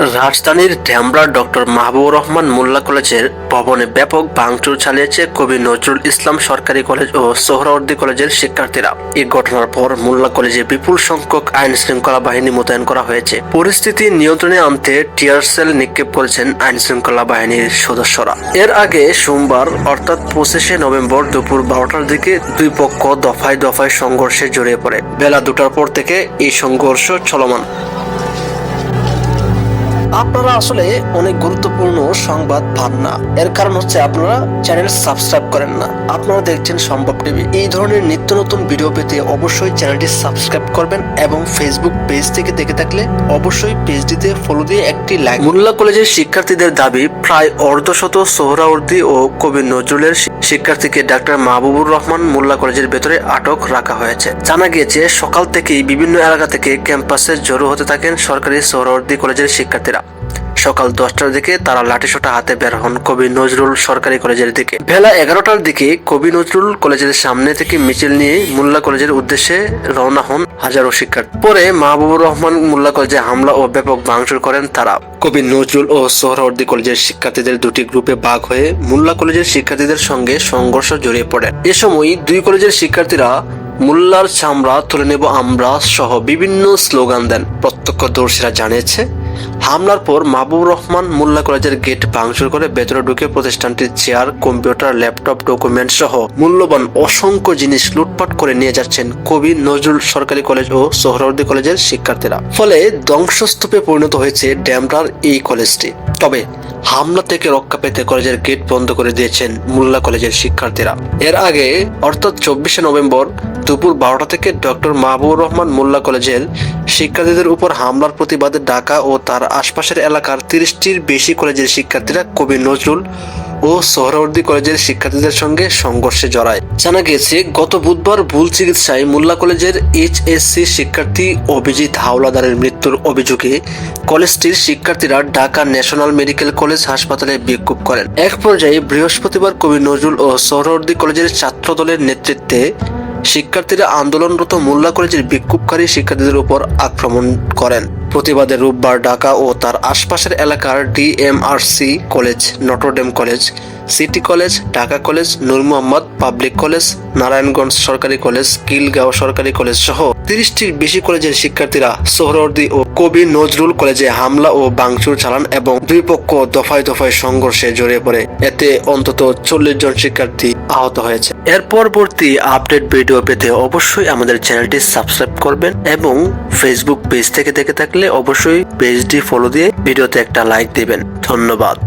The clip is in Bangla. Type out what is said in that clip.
রাজধানীর ঢেমরার ডক্টর মাহবুবুর রহমান মোল্লা কলেজের ভবনে ব্যাপক ভাঙচুর চালিয়েছে কবি নজরুল ইসলাম সরকারি কলেজ ও সোহরাওয়ার্দী কলেজের শিক্ষার্থীরা। এই ঘটনার পর মোল্লা কলেজে বিপুল সংখ্যক আইন শৃঙ্খলা বাহিনী মোতায়েন করা হয়েছে। পরিস্থিতি নিয়ন্ত্রণে আনতে টিয়ার সেল নিক্ষেপ করেছেন আইন শৃঙ্খলা বাহিনীর সদস্যরা। এর আগে সোমবার অর্থাৎ 25শে নভেম্বর দুপুর 12টার দিকে দুই পক্ষ দফায় দফায় সংঘর্ষে জড়িয়ে পড়ে। বেলা 2টার পর থেকে এই সংঘর্ষ চলমান। আপনারা আসলে অনেক গুরুত্বপূর্ণ সংবাদ পান না, এর কারণ হচ্ছে আপনারা চ্যানেল সাবস্ক্রাইব করেন না। আপনারা দেখছেন সম্ভব টিভি। এই ধরনের নিত্য নতুন ভিডিও পেতে অবশ্যই চ্যানেলটি সাবস্ক্রাইব করবেন এবং ফেসবুক পেজ থেকে দেখে থাকলে অবশ্যই পেজটিতে ফলো দিয়ে একটি লাইক। মোল্লা কলেজের শিক্ষার্থীদের দাবি, প্রায় অর্ধশত সোহরাওয়ার্দী ও কবি নজরুলের শিক্ষার্থীকে ডাক্তার মাহবুবুর রহমান মোল্লা কলেজের ভেতরে আটক রাখা হয়েছে। জানা গিয়েছে সকাল থেকেই বিভিন্ন এলাকা থেকে ক্যাম্পাসে জড়ো হতে থাকেন সরকারি সোহরাওয়ার্দী কলেজের শিক্ষার্থীরা। সকাল 10টার দিকে তারা লাঠিসোঁটা হাতে বের হন কবি নজরুল সরকারি কলেজের দিকে। বেলা 11টার দিকে কবি নজরুল কলেজের সামনে থেকে মিছিল নিয়ে মোল্লা কলেজের উদ্দেশ্যে রওনা হন হাজারো শিক্ষার্থী। পরে মাহবুবুর রহমান মোল্লা কলেজে হামলা ও ব্যাপক ভাঙচুর করেন তারা। কবি নজরুল ও সোহরাওয়ার্দী কলেজের শিক্ষার্থীদের দুটি গ্রুপে ভাগ হয়ে মোল্লা কলেজের শিক্ষার্থীদের সঙ্গে সংঘর্ষ জড়িয়ে পড়ে। এ সময় দুই কলেজের শিক্ষার্থীরা মোল্লার চামড়া তুলে নেব আমরা সহ বিভিন্ন স্লোগান দেন। প্রত্যক্ষদর্শীরা জানিয়েছে, হামলার পর মাহবুবুর রহমান মোল্লা কলেজের গেট ভাঙচুর করে ভেতরে ঢুকে প্রতিষ্ঠানটির চেয়ার, কম্পিউটার, ল্যাপটপ, ডকুমেন্ট সহ মূল্যবান অসংখ্য জিনিস লুটপাট করে নিয়ে যাচ্ছেন কবি নজরুল সরকারি কলেজ ও সোহরাওয়ার্দী কলেজের শিক্ষার্থীরা। ফলে ধ্বংসস্তূপে পরিণত হয়েছে ডেমরার এই কলেজটি। তবে হামলা থেকে রক্ষা পেতে কলেজের গেট বন্ধ করে দিয়েছেন মোল্লা কলেজের শিক্ষার্থীরা। এর আগে অর্থাৎ 24শে নভেম্বর দুপুর 12টা থেকে ডক্টর মাহবুবুর রহমান মোল্লা কলেজের শিক্ষার্থীদের উপর হামলার প্রতিবাদে ঢাকা ও তার আশপাশের এলাকার 30টির বেশি কলেজের শিক্ষার্থীরা কবি নজরুল ও সোহরাওয়ার্দী কলেজের শিক্ষার্থীদের সঙ্গে সংঘর্ষে জড়ায়। জানা গেছে, গত বুধবার ভুল চিকিৎসায় মোল্লা কলেজের এইচএসসি শিক্ষার্থী অভিজিৎ হাওলাদারের মৃত্যুর অভিযোগে কলেজটির শিক্ষার্থীরা ঢাকা ন্যাশনাল মেডিকেল কলেজ হাসপাতালে বিক্ষোভ করেন। এক পর্যায়ে বৃহস্পতিবার কবি নজরুল ও সোহরাওয়ার্দী কলেজের ছাত্র দলের নেতৃত্বে শিক্ষার্থীরা আন্দোলনরত মোল্লা কলেজের বিক্ষোভকারী শিক্ষার্থীদের উপর আক্রমণ করেন। প্রতিবাদে রোববার ঢাকা ও তার আশপাশের এলাকার DMRC college, Notre Dame college, city college, Dhaka college, Nur Mohammad public college, Narayanganj সরকারি কলেজ, কিলগাঁও সরকারি কলেজ সহ 30টির বেশি কলেজের শিক্ষার্থীরা সোহরাওয়ার্দী ও কবি নজরুল কলেজে হামলা ও ভাঙচুর চালান এবং দুই পক্ষ দফায় দফায় সংঘর্ষে জড়িয়ে পড়ে। এতে অন্তত 40 জন শিক্ষার্থী আহত হয়েছে। এর পরবর্তী আপডেট ভিডিও পেতে অবশ্যই আমাদের চ্যানেলটি সাবস্ক্রাইব করবেন এবং ফেসবুক পেজ থেকে দেখে থাকলে অবশ্যই পেজটি ফলো দিয়ে ভিডিওতে একটা লাইক দিবেন। ধন্যবাদ।